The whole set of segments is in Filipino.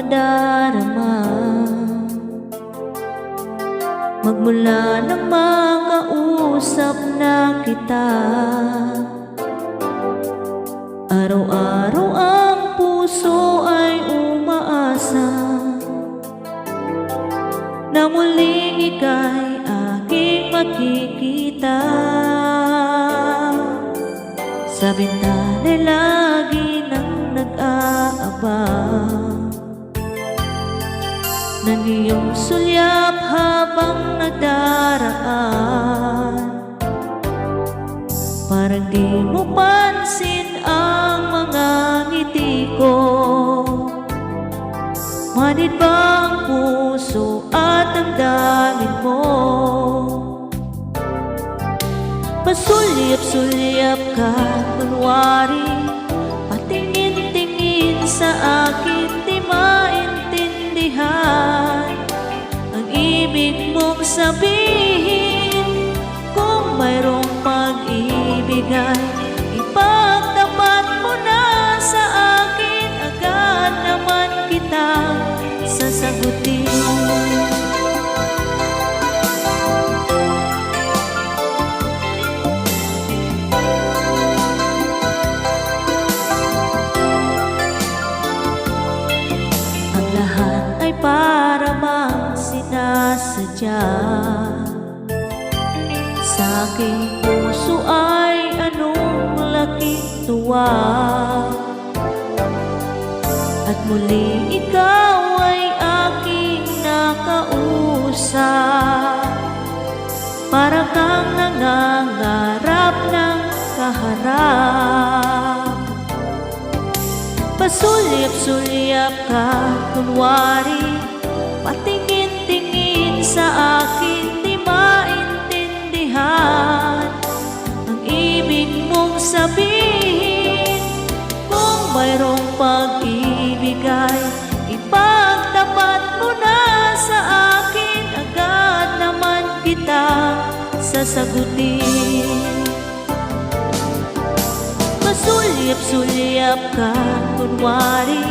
nadarama magmula nang makausap na kita. Araw-araw ang puso ay umaasa na muling ika'y aking makikita. Sa bintana'y lagi nang nag-aabang ng iyong sulyap habang nagdaraan. Parang di mo pansin ang mga ngiti ko. Manid ba ang puso at damdamin mo? Pasulyap-sulyap ka, kunwari patingin-tingin sa akin, di maintindihan ang ibig mong sabihin. Kung mayroong pag-ibig ay ipagtapat mo na sa akin, agad naman kita sasagutin. Ang lahat ay para bang sinasadya. Sa aking puso ay anong laking tuwa, at muling ikaw ay aking nakausap. Para kang nangangarap ng kaharap. Pasulyap-sulyap ka, kunwari patingin-tingin sa akin, di maintindihan ang ibig mong sabihin. Kung mayroong pag-ibig ay ipagtapat mo na sa akin, agad naman kita sasagutin. Pasulyap-sulyap ka, kunwari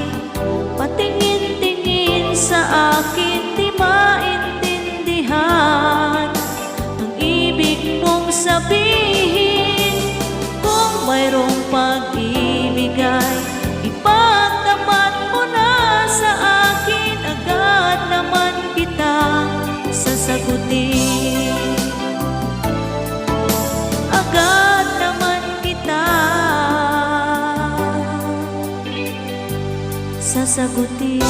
patingin-tingin sa akin, di maintindihan ang ibig mong sabihin. Kung mayroong pag-ibig ay ipagtapat mo na sa akin, agad naman kita sasagutin. Agad naman kita sasagutin.